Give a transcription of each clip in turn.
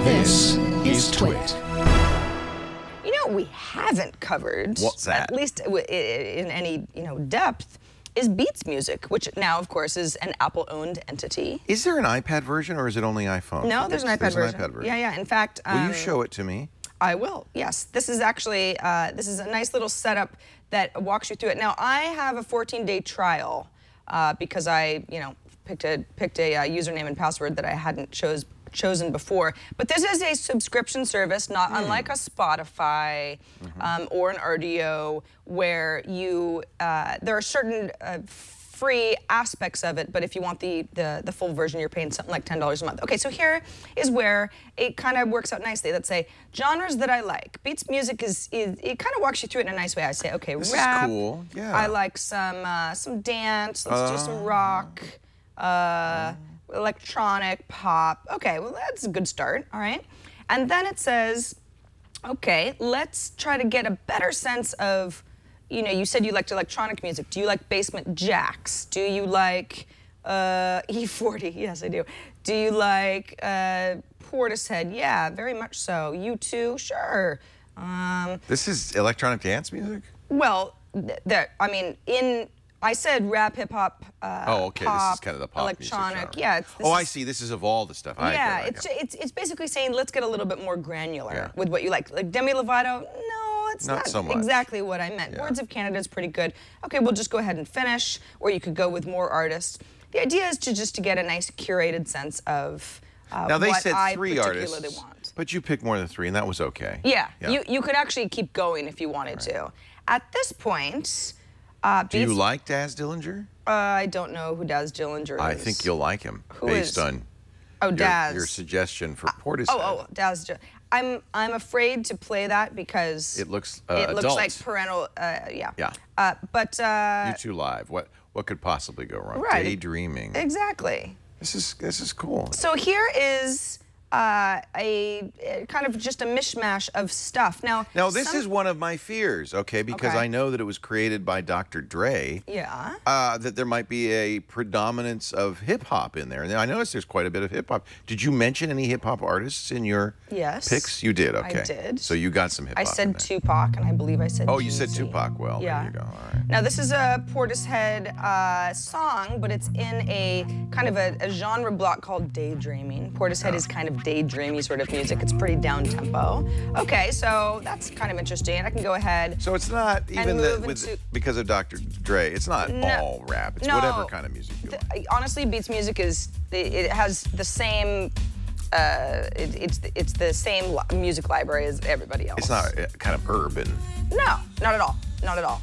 This is TWiT. You know what we haven't covered, What's that? at least in any depth, is Beats Music, which now, of course, is an Apple-owned entity. Is there an iPad version or is it only iPhone? No, there's an iPad version. Yeah. In fact, will you show it to me? I will. Yes. This is actually this is a nice little setup that walks you through it. Now, I have a 14-day trial because I, picked a username and password that I hadn't chosen before. But this is a subscription service, not unlike a Spotify or an RDO, where you there are certain free aspects of it, but if you want the full version, you're paying something like $10 a month. Okay, so here is where it kind of works out nicely. Let's say genres that I like. Beats Music it kind of walks you through it in a nice way. I say, okay, this rap. is cool. Yeah. I like some dance. Let's do some rock. Electronic, pop. Okay, well, that's a good start, all right? And then it says, okay, let's try to get a better sense of, you said you liked electronic music. Do you like Basement Jaxx? Do you like E40? Yes, I do. Do you like Portishead? Yeah, very much so. U2? Sure. This is electronic dance music? Well, I said rap, hip hop, okay, pop, this is kind of the pop electronic. Music Yeah. I see. This is of all the stuff. Yeah, it's basically saying let's get a little bit more granular with what you like. Like Demi Lovato, no, it's not so much. Exactly what I meant. Words of Canada is pretty good. Okay, we'll just go ahead and finish, or you could go with more artists. The idea is to get a nice curated sense of now they what said I 3 particularly artists, want. but you picked more than 3, and that was okay. Yeah. You could actually keep going if you wanted to. At this point. Do you like Daz Dillinger? I don't know who Daz Dillinger is. I think you'll like him based on Daz. Your suggestion for Portishead. Daz. I'm afraid to play that because it looks looks like parental. Yeah. But U2 Live. What could possibly go wrong? Right. Daydreaming. Exactly. This is cool. So here is a kind of just a mishmash of stuff. Now this is one of my fears, okay, because I know that it was created by Dr. Dre. Yeah. That there might be a predominance of hip-hop in there. And I noticed there's quite a bit of hip-hop. Did you mention any hip-hop artists in your picks? You did, okay. I did. So you got some hip-hop I said Tupac, and I believe I said you said Tupac. Well, there you go. All right. Now, this is a Portishead song, but it's in a kind of a genre block called daydreaming. Portishead is kind of daydreamy sort of music. It's pretty down-tempo. Okay, so that's kind of interesting. I can go ahead. So it's not even because of Dr. Dre. It's not all rap. It's whatever kind of music you want. Honestly, Beats Music it has the same. It's the same music library as everybody else. It's not kind of urban. No, not at all. Not at all.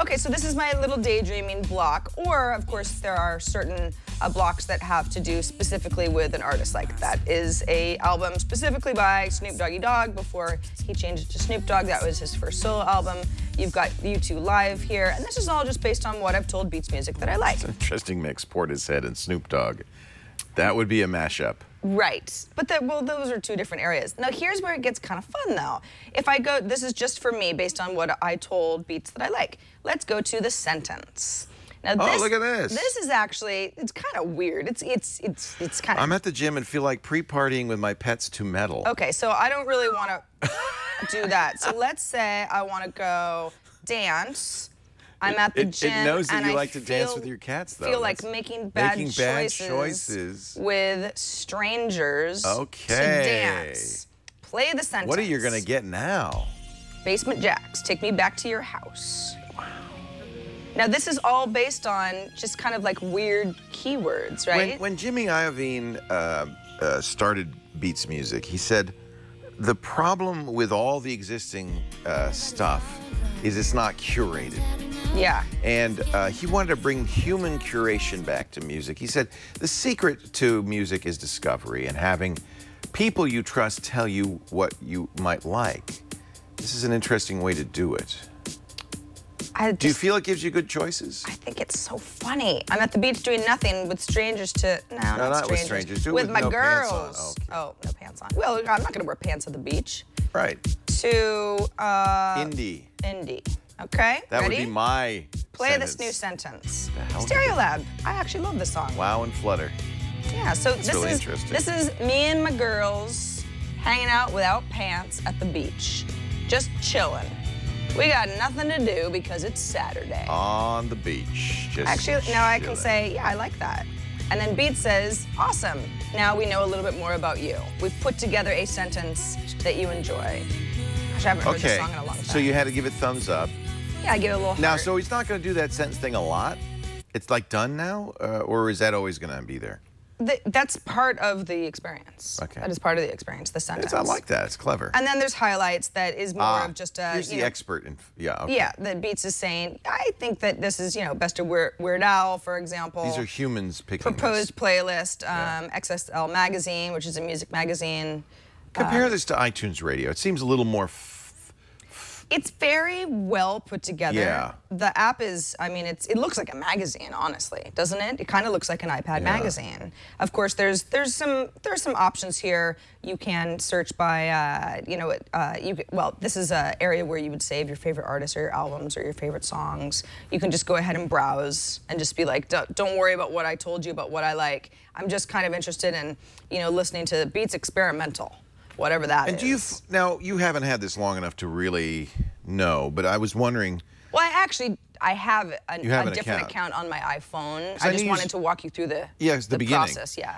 Okay, so this is my little daydreaming block, or of course there are certain blocks that have to do specifically with an artist. Like that is a album specifically by Snoop Doggy Dogg before he changed it to Snoop Dogg. That was his first solo album. You've got U2 Live here, and this is all just based on what I've told Beats Music that I like. It's an interesting mix, Portishead and Snoop Dogg. That would be a mashup. Right, but those are 2 different areas. Now here's where it gets kind of fun though. If I go, this is just for me based on what I told Beats that I like. Let's go to the sentence. Now look at this. This is actually, it's kind of weird. It's kind of. I'm at the gym and feel like pre-partying with my pets to metal. Okay, so I don't really want to do that. So let's say I want to go dance. I'm at the gym. It knows that and you I like to dance with your cats, though. Feel like making bad choices with strangers to dance. Play the sentence. What are you gonna get now? Basement Jaxx, take me back to your house. Wow. Now this is all based on just kind of like weird keywords, right? When Jimmy Iovine started Beats Music, he said the problem with all the existing stuff is it's not curated. Yeah. And he wanted to bring human curation back to music. He said the secret to music is discovery and having people you trust tell you what you might like. This is an interesting way to do it. Do you feel it gives you good choices? I think it's so funny. I'm at the beach doing nothing with strangers to... No, not with strangers. Do it with my no girls. Pants on. Okay. Oh, no pants on. Well, I'm not going to wear pants at the beach. Right. To... Indie. Okay, that ready? would be my Play sentence. this new sentence. Stereolab. I actually love this song. Wow and Flutter. Yeah, so That's really interesting. This is me and my girls hanging out without pants at the beach, just chilling. We got nothing to do because it's Saturday. On the beach, just Actually, now I can chilling. say, yeah, I like that. And then Beat says, awesome. Now we know a little bit more about you. We've put together a sentence that you enjoy. Gosh, I haven't heard this song in a long time. So you had to give it thumbs up. Yeah, I give it a little heart. Now, so he's not going to do that sentence thing a lot? It's like done now? Or is that always going to be there? That's part of the experience. Okay. That is part of the experience, the sentence. I like that. It's clever. And then there's highlights that is more of just a, here's the expert. Yeah, okay. Yeah, that Beats is saying, I think that this is, best of Weird Al, for example. These are humans picking Proposed this. playlist, XSL Magazine, which is a music magazine. Compare this to iTunes Radio. It seems a little more... It's very well put together. Yeah. The app is, it looks like a magazine, honestly, doesn't it? It kind of looks like an iPad magazine. Of course, there's some options here. You can search by, this is an area where you would save your favorite artists or your albums or your favorite songs. You can just go ahead and browse and just be like, don't worry about what I told you about what I like. I'm just kind of interested in, listening to Beats experimental. Whatever that is. And do you now you haven't had this long enough to really know, but I was wondering. Well, I have a different account account on my iPhone. I just wanted to walk you through the beginning process. Yeah.